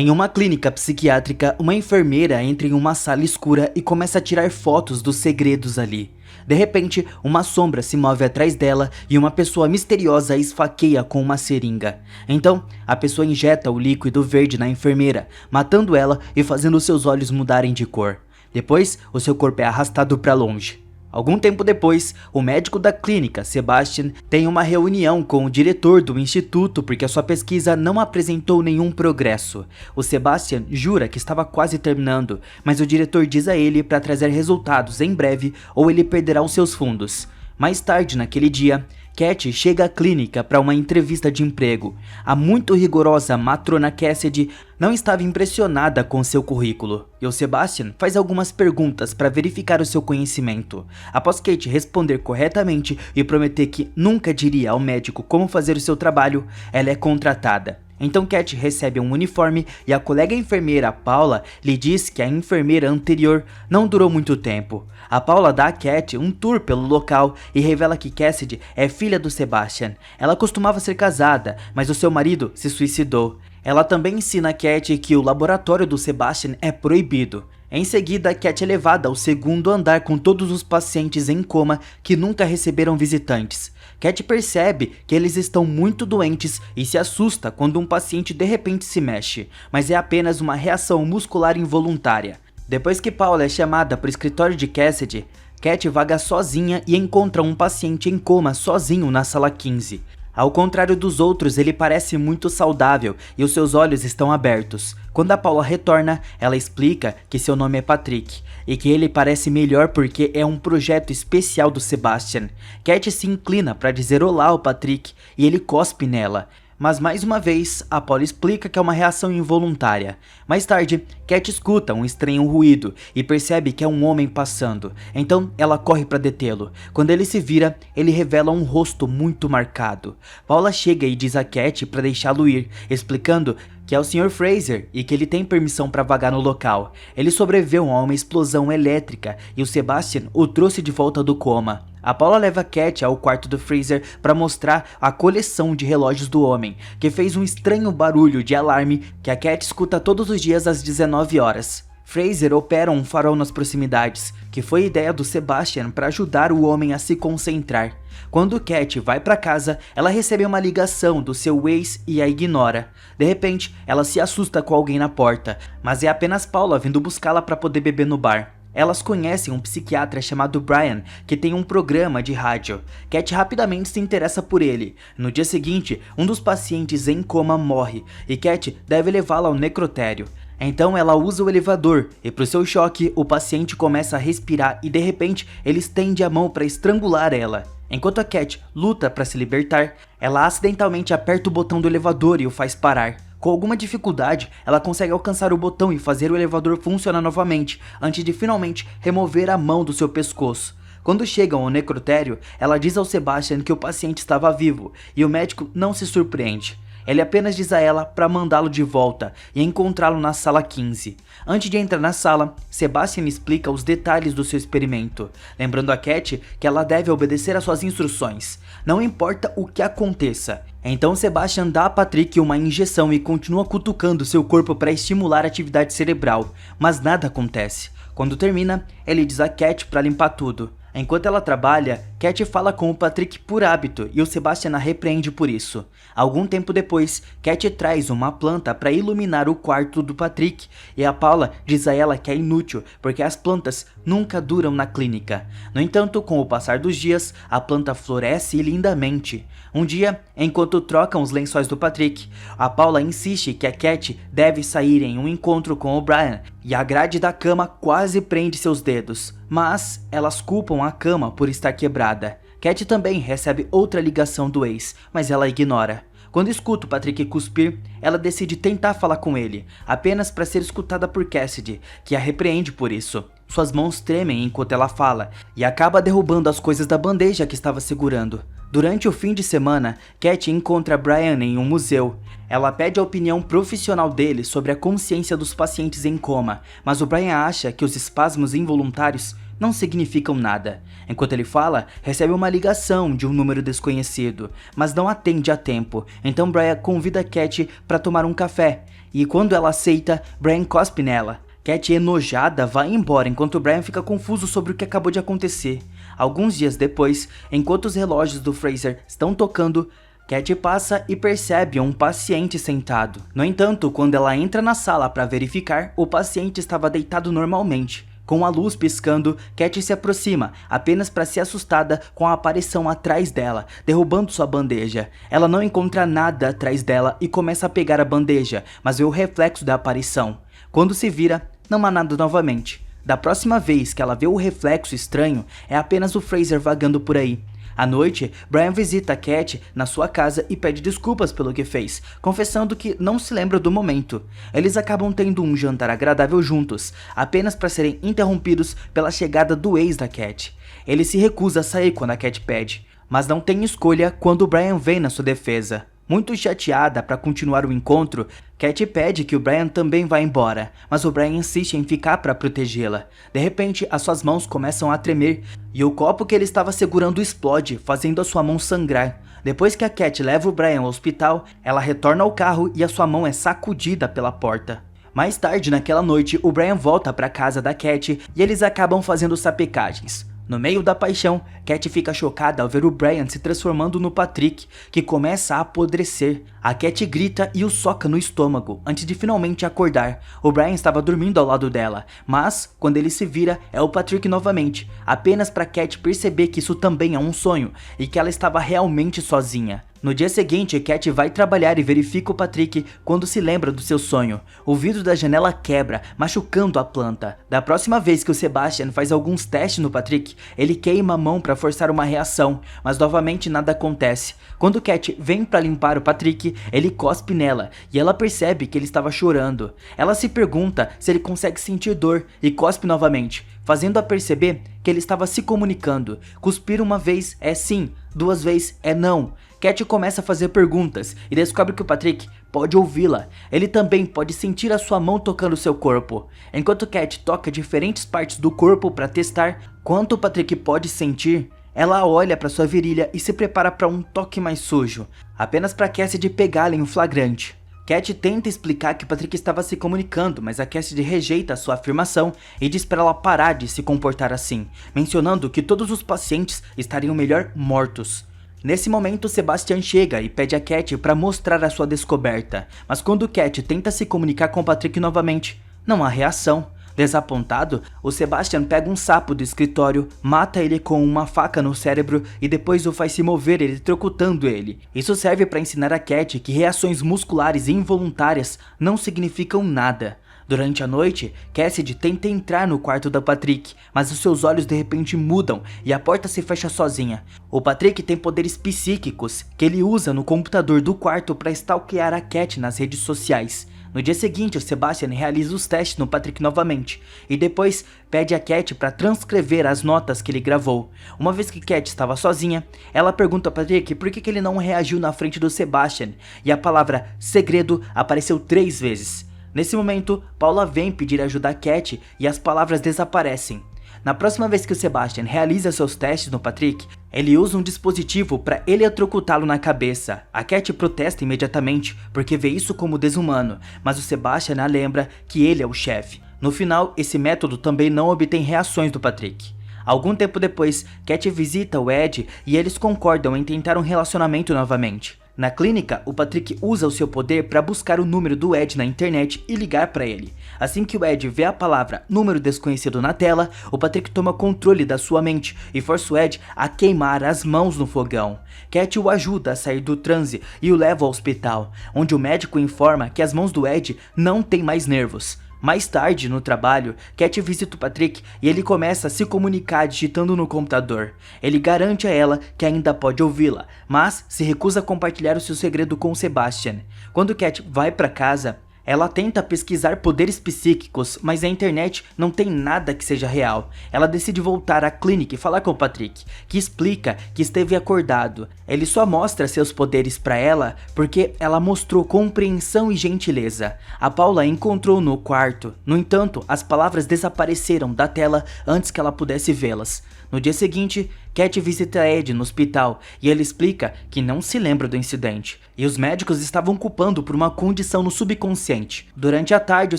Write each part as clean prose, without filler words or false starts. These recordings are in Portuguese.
Em uma clínica psiquiátrica, uma enfermeira entra em uma sala escura e começa a tirar fotos dos segredos ali. De repente, uma sombra se move atrás dela e uma pessoa misteriosa a esfaqueia com uma seringa. Então, a pessoa injeta o líquido verde na enfermeira, matando ela e fazendo seus olhos mudarem de cor. Depois, o seu corpo é arrastado para longe. Algum tempo depois, o médico da clínica, Sebastian, tem uma reunião com o diretor do instituto porque a sua pesquisa não apresentou nenhum progresso. O Sebastian jura que estava quase terminando, mas o diretor diz a ele para trazer resultados em breve ou ele perderá os seus fundos. Mais tarde naquele dia, Cat chega à clínica para uma entrevista de emprego. A muito rigorosa matrona Cassidy não estava impressionada com seu currículo, e o Sebastian faz algumas perguntas para verificar o seu conhecimento. Após Kate responder corretamente e prometer que nunca diria ao médico como fazer o seu trabalho, ela é contratada. Então Cat recebe um uniforme e a colega enfermeira Paula lhe diz que a enfermeira anterior não durou muito tempo. A Paula dá a Cat um tour pelo local e revela que Cassidy é filha do Sebastian. Ela costumava ser casada, mas o seu marido se suicidou. Ela também ensina a Cat que o laboratório do Sebastian é proibido. Em seguida, Cat é levada ao segundo andar com todos os pacientes em coma que nunca receberam visitantes. Cat percebe que eles estão muito doentes e se assusta quando um paciente de repente se mexe, mas é apenas uma reação muscular involuntária. Depois que Paula é chamada para o escritório de Cassidy, Cat vaga sozinha e encontra um paciente em coma sozinho na sala 15. Ao contrário dos outros, ele parece muito saudável e os seus olhos estão abertos. Quando a Paula retorna, ela explica que seu nome é Patrick e que ele parece melhor porque é um projeto especial do Sebastian. Cat se inclina para dizer olá ao Patrick e ele cospe nela. Mas mais uma vez, a Paula explica que é uma reação involuntária. Mais tarde, Cat escuta um estranho ruído e percebe que é um homem passando. Então, ela corre para detê-lo. Quando ele se vira, ele revela um rosto muito marcado. Paula chega e diz a Cat para deixá-lo ir, explicando que é o Sr. Fraser e que ele tem permissão para vagar no local. Ele sobreviveu a uma explosão elétrica e o Sebastian o trouxe de volta do coma. A Paula leva Cat ao quarto do Fraser para mostrar a coleção de relógios do homem, que fez um estranho barulho de alarme que a Cat escuta todos os dias às 19 horas. Fraser opera um farol nas proximidades, que foi ideia do Sebastian para ajudar o homem a se concentrar. Quando Cat vai para casa, ela recebe uma ligação do seu ex e a ignora. De repente, ela se assusta com alguém na porta, mas é apenas Paula vindo buscá-la para poder beber no bar. Elas conhecem um psiquiatra chamado Brian, que tem um programa de rádio. Cat rapidamente se interessa por ele. No dia seguinte, um dos pacientes em coma morre, e Cat deve levá-lo ao necrotério. Então ela usa o elevador, e pro seu choque, o paciente começa a respirar e de repente, ele estende a mão para estrangular ela. Enquanto a Cat luta para se libertar, ela acidentalmente aperta o botão do elevador e o faz parar. Com alguma dificuldade, ela consegue alcançar o botão e fazer o elevador funcionar novamente, antes de finalmente remover a mão do seu pescoço. Quando chegam ao necrotério, ela diz ao Sebastian que o paciente estava vivo, e o médico não se surpreende. Ele apenas diz a ela para mandá-lo de volta e encontrá-lo na sala 15. Antes de entrar na sala, Sebastian explica os detalhes do seu experimento, lembrando a Cat que ela deve obedecer às suas instruções, não importa o que aconteça. Então Sebastian dá a Patrick uma injeção e continua cutucando seu corpo para estimular a atividade cerebral, mas nada acontece. Quando termina, ele diz a Cat para limpar tudo. Enquanto ela trabalha, Cat fala com o Patrick por hábito e o Sebastian a repreende por isso. Algum tempo depois, Cat traz uma planta para iluminar o quarto do Patrick e a Paula diz a ela que é inútil porque as plantas nunca duram na clínica. No entanto, com o passar dos dias, a planta floresce lindamente. Um dia, enquanto trocam os lençóis do Patrick, a Paula insiste que a Cat deve sair em um encontro com o Brian e a grade da cama quase prende seus dedos, mas elas culpam a cama por estar quebrada. Cat também recebe outra ligação do ex, mas ela ignora. Quando escuta o Patrick cuspir, ela decide tentar falar com ele, apenas para ser escutada por Cassidy, que a repreende por isso. Suas mãos tremem enquanto ela fala, e acaba derrubando as coisas da bandeja que estava segurando. Durante o fim de semana, Cat encontra Brian em um museu. Ela pede a opinião profissional dele sobre a consciência dos pacientes em coma, mas o Brian acha que os espasmos involuntários não significam nada. Enquanto ele fala, recebe uma ligação de um número desconhecido, mas não atende a tempo. Então Brian convida Cat para tomar um café, e quando ela aceita, Brian cospe nela. Cat, enojada, vai embora enquanto Brian fica confuso sobre o que acabou de acontecer. Alguns dias depois, enquanto os relógios do Fraser estão tocando, Cat passa e percebe um paciente sentado. No entanto, quando ela entra na sala para verificar, o paciente estava deitado normalmente. Com a luz piscando, Cat se aproxima, apenas para ser assustada com a aparição atrás dela, derrubando sua bandeja. Ela não encontra nada atrás dela e começa a pegar a bandeja, mas vê o reflexo da aparição. Quando se vira, não há nada novamente. Da próxima vez que ela vê o reflexo estranho, é apenas o Fraser vagando por aí. À noite, Brian visita Cat na sua casa e pede desculpas pelo que fez, confessando que não se lembra do momento. Eles acabam tendo um jantar agradável juntos, apenas para serem interrompidos pela chegada do ex da Cat. Ele se recusa a sair quando a Cat pede, mas não tem escolha quando Brian vem na sua defesa. Muito chateada para continuar o encontro, Cat pede que o Brian também vá embora, mas o Brian insiste em ficar para protegê-la. De repente, as suas mãos começam a tremer e o copo que ele estava segurando explode, fazendo a sua mão sangrar. Depois que a Cat leva o Brian ao hospital, ela retorna ao carro e a sua mão é sacudida pela porta. Mais tarde naquela noite, o Brian volta para a casa da Cat e eles acabam fazendo sapecagens. No meio da paixão, Cat fica chocada ao ver o Brian se transformando no Patrick, que começa a apodrecer. A Cat grita e o soca no estômago, antes de finalmente acordar. O Brian estava dormindo ao lado dela, mas, quando ele se vira, é o Patrick novamente, apenas para Cat perceber que isso também é um sonho, e que ela estava realmente sozinha. No dia seguinte, Cat vai trabalhar e verifica o Patrick quando se lembra do seu sonho. O vidro da janela quebra, machucando a planta. Da próxima vez que o Sebastian faz alguns testes no Patrick, ele queima a mão para forçar uma reação, mas novamente nada acontece. Quando Cat vem para limpar o Patrick, ele cospe nela e ela percebe que ele estava chorando. Ela se pergunta se ele consegue sentir dor e cospe novamente, fazendo-a perceber que ele estava se comunicando. Cuspir uma vez é sim, duas vezes é não. Cat começa a fazer perguntas e descobre que o Patrick pode ouvi-la. Ele também pode sentir a sua mão tocando seu corpo. Enquanto Cat toca diferentes partes do corpo para testar quanto o Patrick pode sentir, ela olha para sua virilha e se prepara para um toque mais sujo, apenas para Cassidy pegá-la em um flagrante. Cat tenta explicar que Patrick estava se comunicando, mas a Cassidy rejeita a sua afirmação e diz para ela parar de se comportar assim, mencionando que todos os pacientes estariam melhor mortos. Nesse momento, Sebastian chega e pede a Cat para mostrar a sua descoberta, mas quando Cat tenta se comunicar com Patrick novamente, não há reação. Desapontado, o Sebastian pega um sapo do escritório, mata ele com uma faca no cérebro e depois o faz se mover, eletrocutando ele. Isso serve para ensinar a Cat que reações musculares involuntárias não significam nada. Durante a noite, Cassidy tenta entrar no quarto da Patrick, mas os seus olhos de repente mudam e a porta se fecha sozinha. O Patrick tem poderes psíquicos que ele usa no computador do quarto para stalkear a Cat nas redes sociais. No dia seguinte, o Sebastian realiza os testes no Patrick novamente e depois pede a Cat para transcrever as notas que ele gravou. Uma vez que Cat estava sozinha, ela pergunta ao Patrick por que ele não reagiu na frente do Sebastian e a palavra segredo apareceu 3 vezes. Nesse momento, Paula vem pedir ajuda a Cat e as palavras desaparecem. Na próxima vez que o Sebastian realiza seus testes no Patrick, ele usa um dispositivo para eletrocutá-lo na cabeça. A Cat protesta imediatamente porque vê isso como desumano, mas o Sebastian a lembra que ele é o chefe. No final, esse método também não obtém reações do Patrick. Algum tempo depois, Cat visita o Ed e eles concordam em tentar um relacionamento novamente. Na clínica, o Patrick usa o seu poder para buscar o número do Ed na internet e ligar para ele. Assim que o Ed vê a palavra número desconhecido na tela, o Patrick toma controle da sua mente e força o Ed a queimar as mãos no fogão. Cat o ajuda a sair do transe e o leva ao hospital, onde o médico informa que as mãos do Ed não têm mais nervos. Mais tarde, no trabalho, Cat visita o Patrick e ele começa a se comunicar digitando no computador. Ele garante a ela que ainda pode ouvi-la, mas se recusa a compartilhar o seu segredo com o Sebastian. Quando Cat vai para casa, ela tenta pesquisar poderes psíquicos, mas a internet não tem nada que seja real. Ela decide voltar à clínica e falar com o Patrick, que explica que esteve acordado. Ele só mostra seus poderes para ela porque ela mostrou compreensão e gentileza. A Paula encontrou no quarto. No entanto, as palavras desapareceram da tela antes que ela pudesse vê-las. No dia seguinte, Cat visita Ed no hospital e ele explica que não se lembra do incidente, e os médicos estavam culpando por uma condição no subconsciente. Durante a tarde, o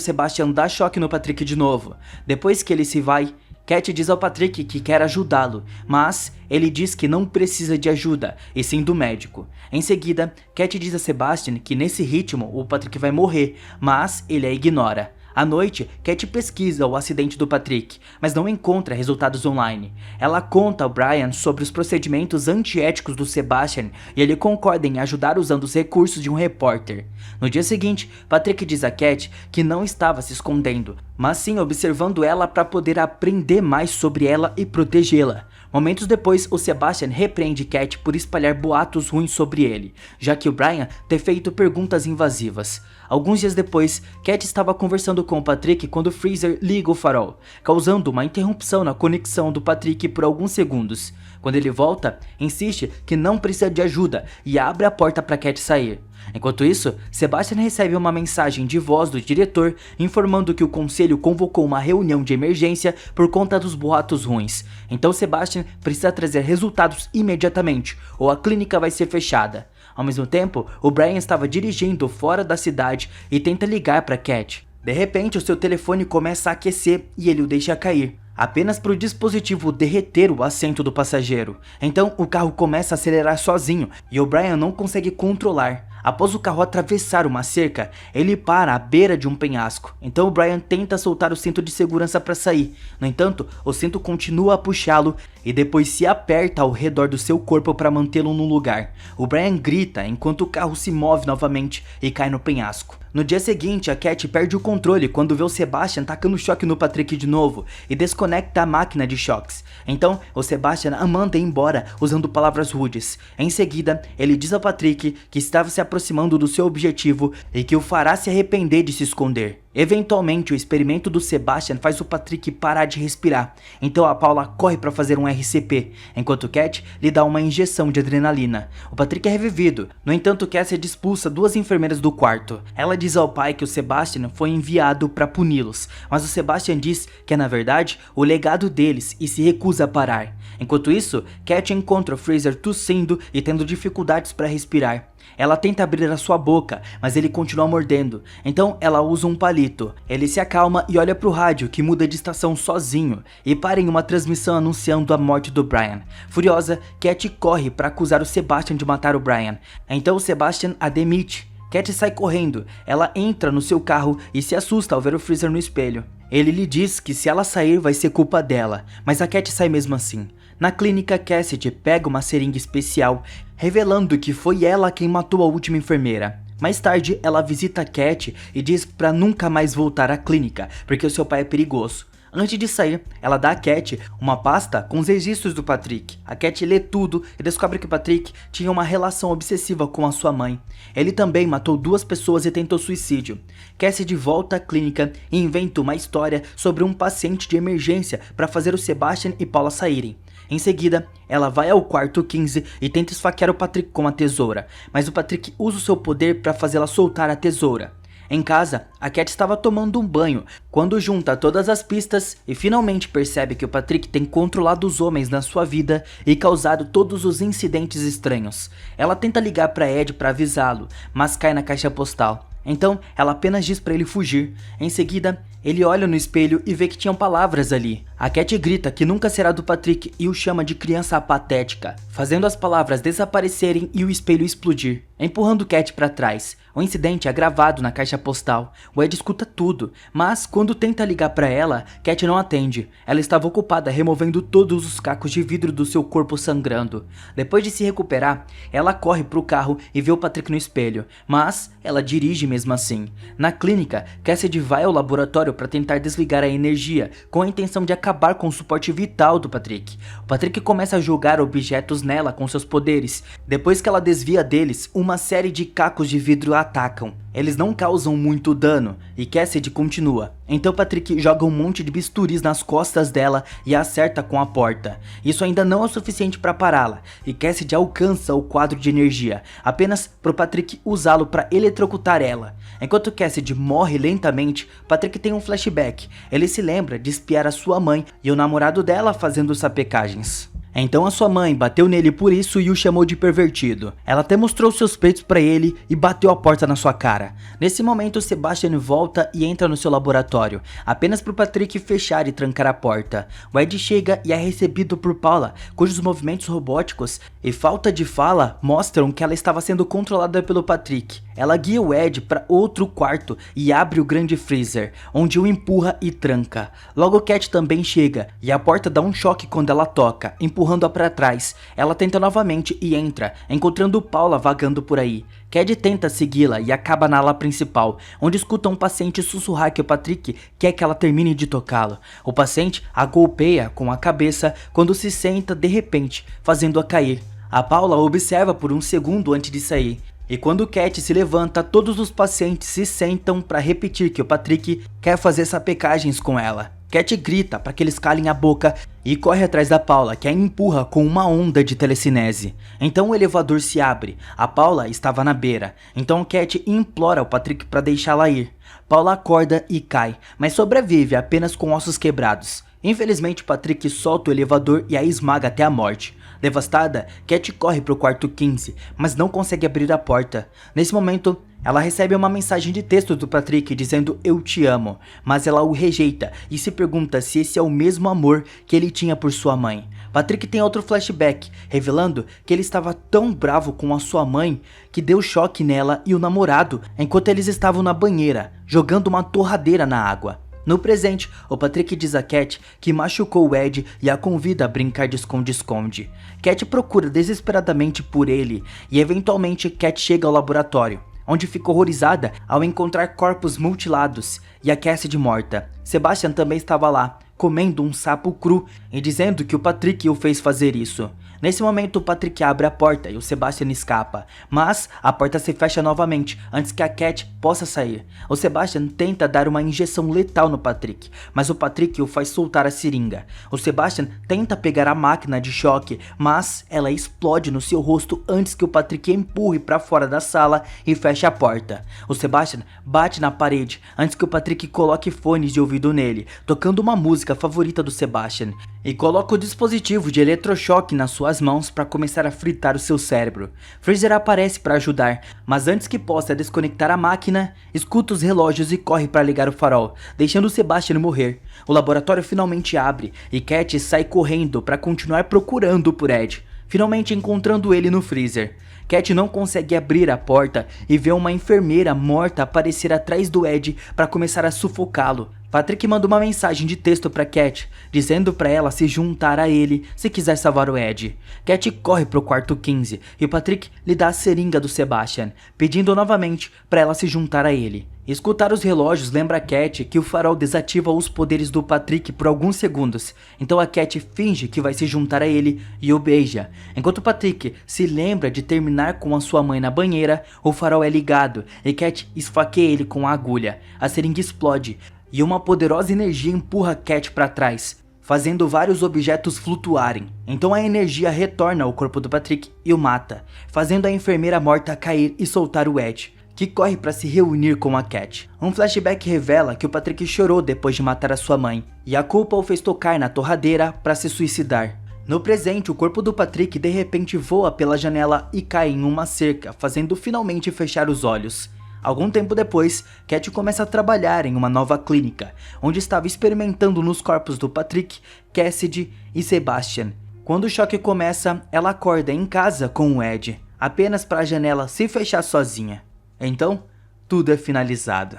Sebastian dá choque no Patrick de novo. Depois que ele se vai, Cat diz ao Patrick que quer ajudá-lo, mas ele diz que não precisa de ajuda, e sim do médico. Em seguida, Cat diz a Sebastian que nesse ritmo o Patrick vai morrer, mas ele a ignora. À noite, Cat pesquisa o acidente do Patrick, mas não encontra resultados online. Ela conta ao Brian sobre os procedimentos antiéticos do Sebastian e ele concorda em ajudar usando os recursos de um repórter. No dia seguinte, Patrick diz a Cat que não estava se escondendo, mas sim observando ela para poder aprender mais sobre ela e protegê-la. Momentos depois, o Sebastian repreende Cat por espalhar boatos ruins sobre ele, já que o Brian ter feito perguntas invasivas. Alguns dias depois, Cat estava conversando com o Patrick quando Freezer liga o farol, causando uma interrupção na conexão do Patrick por alguns segundos. Quando ele volta, insiste que não precisa de ajuda e abre a porta para Cat sair. Enquanto isso, Sebastian recebe uma mensagem de voz do diretor informando que o conselho convocou uma reunião de emergência por conta dos boatos ruins. Então Sebastian precisa trazer resultados imediatamente, ou a clínica vai ser fechada. Ao mesmo tempo, o Brian estava dirigindo fora da cidade e tenta ligar para Cat. De repente, o seu telefone começa a aquecer e ele o deixa cair, apenas para o dispositivo derreter o assento do passageiro. Então o carro começa a acelerar sozinho e o Brian não consegue controlar. Após o carro atravessar uma cerca, ele para à beira de um penhasco. Então o Brian tenta soltar o cinto de segurança para sair. No entanto, o cinto continua a puxá-lo e depois se aperta ao redor do seu corpo para mantê-lo no lugar. O Brian grita enquanto o carro se move novamente e cai no penhasco. No dia seguinte, a Cat perde o controle quando vê o Sebastian tacando choque no Patrick de novo e desconecta a máquina de choques. Então, o Sebastian a manda embora usando palavras rudes. Em seguida, ele diz ao Patrick que estava se aproximando do seu objetivo e que o fará se arrepender de se esconder. Eventualmente, o experimento do Sebastian faz o Patrick parar de respirar, então a Paula corre para fazer um RCP, enquanto Cat lhe dá uma injeção de adrenalina. O Patrick é revivido, no entanto Cassidy expulsa duas enfermeiras do quarto. Ela diz ao pai que o Sebastian foi enviado para puni-los, mas o Sebastian diz que é na verdade o legado deles e se recusa a parar. Enquanto isso, Cat encontra o Freezer tossindo e tendo dificuldades para respirar. Ela tenta abrir a sua boca, mas ele continua mordendo, então ela usa um palito. Ele se acalma e olha pro rádio, que muda de estação sozinho, e para em uma transmissão anunciando a morte do Brian. Furiosa, Cat corre para acusar o Sebastian de matar o Brian, então o Sebastian a demite. Cat sai correndo, ela entra no seu carro e se assusta ao ver o Freezer no espelho. Ele lhe diz que se ela sair vai ser culpa dela, mas a Cat sai mesmo assim. Na clínica, Cassidy pega uma seringa especial, revelando que foi ela quem matou a última enfermeira. Mais tarde, ela visita Cat e diz pra nunca mais voltar à clínica, porque o seu pai é perigoso. Antes de sair, ela dá a Cat uma pasta com os registros do Patrick. A Cat lê tudo e descobre que o Patrick tinha uma relação obsessiva com a sua mãe. Ele também matou 2 pessoas e tentou suicídio. Cassidy volta à clínica e inventa uma história sobre um paciente de emergência para fazer o Sebastian e Paula saírem. Em seguida, ela vai ao quarto 15 e tenta esfaquear o Patrick com a tesoura, mas o Patrick usa o seu poder para fazê-la soltar a tesoura. Em casa, a Cat estava tomando um banho, quando junta todas as pistas e finalmente percebe que o Patrick tem controlado os homens na sua vida e causado todos os incidentes estranhos. Ela tenta ligar para Ed para avisá-lo, mas cai na caixa postal. Então, ela apenas diz para ele fugir. Em seguida, ele olha no espelho e vê que tinham palavras ali. A Cat grita que nunca será do Patrick e o chama de criança patética, fazendo as palavras desaparecerem e o espelho explodir, empurrando Cat para trás. O incidente é gravado na caixa postal. O Ed escuta tudo, mas quando tenta ligar para ela, Cat não atende. Ela estava ocupada removendo todos os cacos de vidro do seu corpo sangrando. Depois de se recuperar, ela corre pro carro e vê o Patrick no espelho, mas ela dirige mesmo assim. Na clínica, Cassidy vai ao laboratório para tentar desligar a energia, com a intenção de acabar com o suporte vital do Patrick. O Patrick começa a jogar objetos nela com seus poderes. Depois que ela desvia deles, uma série de cacos de vidro a atacam. Eles não causam muito dano e Cassidy continua. Então Patrick joga um monte de bisturis nas costas dela e a acerta com a porta. Isso ainda não é o suficiente para pará-la e Cassidy alcança o quadro de energia, apenas para o Patrick usá-lo para eletrocutar ela. janela. Enquanto Cassidy morre lentamente, Patrick tem um flashback. Ele se lembra de espiar a sua mãe e o namorado dela fazendo sapecagens. Então a sua mãe bateu nele por isso e o chamou de pervertido. Ela até mostrou seus peitos pra ele e bateu a porta na sua cara. Nesse momento, Sebastian volta e entra no seu laboratório, apenas pro Patrick fechar e trancar a porta. O Ed chega e é recebido por Paula, cujos movimentos robóticos e falta de fala mostram que ela estava sendo controlada pelo Patrick. Ela guia o Ed para outro quarto e abre o grande freezer, onde o empurra e tranca. Logo Cat também chega e a porta dá um choque quando ela toca, empurrando-a para trás. Ela tenta novamente e entra, encontrando Paula vagando por aí. Cad tenta segui-la e acaba na ala principal, onde escuta um paciente sussurrar que o Patrick quer que ela termine de tocá-lo. O paciente a golpeia com a cabeça quando se senta de repente, fazendo-a cair. A Paula observa por um segundo antes de sair. E quando Cat se levanta, todos os pacientes se sentam para repetir que o Patrick quer fazer sapecagens com ela. Cat grita para que eles calem a boca e corre atrás da Paula, que a empurra com uma onda de telecinese. Então o elevador se abre. A Paula estava na beira. Então Cat implora ao Patrick para deixá-la ir. Paula acorda e cai, mas sobrevive apenas com ossos quebrados. Infelizmente, Patrick solta o elevador e a esmaga até a morte. Devastada, Cat corre para o quarto 15, mas não consegue abrir a porta. Nesse momento, ela recebe uma mensagem de texto do Patrick dizendo "eu te amo", mas ela o rejeita e se pergunta se esse é o mesmo amor que ele tinha por sua mãe. Patrick tem outro flashback, revelando que ele estava tão bravo com a sua mãe que deu choque nela e o namorado enquanto eles estavam na banheira, jogando uma torradeira na água. No presente, o Patrick diz a Cat que machucou o Ed e a convida a brincar de esconde-esconde. Cat procura desesperadamente por ele e eventualmente Cat chega ao laboratório, onde fica horrorizada ao encontrar corpos mutilados e a Cassidy morta. Sebastian também estava lá, comendo um sapo cru e dizendo que o Patrick o fez fazer isso. Nesse momento, o Patrick abre a porta e o Sebastian escapa, mas a porta se fecha novamente antes que a Cat possa sair. O Sebastian tenta dar uma injeção letal no Patrick, mas o Patrick o faz soltar a seringa. O Sebastian tenta pegar a máquina de choque, mas ela explode no seu rosto antes que o Patrick empurre para fora da sala e feche a porta. O Sebastian bate na parede antes que o Patrick coloque fones de ouvido nele, tocando uma música favorita do Sebastian, e coloca o dispositivo de eletrochoque nas suas mãos para começar a fritar o seu cérebro. Freezer aparece para ajudar, mas antes que possa desconectar a máquina, escuta os relógios e corre para ligar o farol, deixando o Sebastian morrer. O laboratório finalmente abre e Cat sai correndo para continuar procurando por Ed, finalmente encontrando ele no freezer. Cat não consegue abrir a porta e vê uma enfermeira morta aparecer atrás do Ed para começar a sufocá-lo. Patrick manda uma mensagem de texto para Cat, dizendo para ela se juntar a ele se quiser salvar o Ed. Cat corre pro quarto 15 e Patrick lhe dá a seringa do Sebastian, pedindo novamente para ela se juntar a ele. Escutar os relógios lembra a Cat que o farol desativa os poderes do Patrick por alguns segundos, então a Cat finge que vai se juntar a ele e o beija. Enquanto Patrick se lembra de terminar com a sua mãe na banheira, o farol é ligado e Cat esfaqueia ele com a agulha. A seringa explode e uma poderosa energia empurra Cat para trás, fazendo vários objetos flutuarem. Então a energia retorna ao corpo do Patrick e o mata, fazendo a enfermeira morta cair e soltar o Ed, que corre para se reunir com a Cat. Um flashback revela que o Patrick chorou depois de matar a sua mãe, e a culpa o fez tocar na torradeira para se suicidar. No presente, o corpo do Patrick de repente voa pela janela e cai em uma cerca, fazendo finalmente fechar os olhos. Algum tempo depois, Cat começa a trabalhar em uma nova clínica, onde estava experimentando nos corpos do Patrick, Cassidy e Sebastian. Quando o choque começa, ela acorda em casa com o Ed, apenas para a janela se fechar sozinha. Então, tudo é finalizado.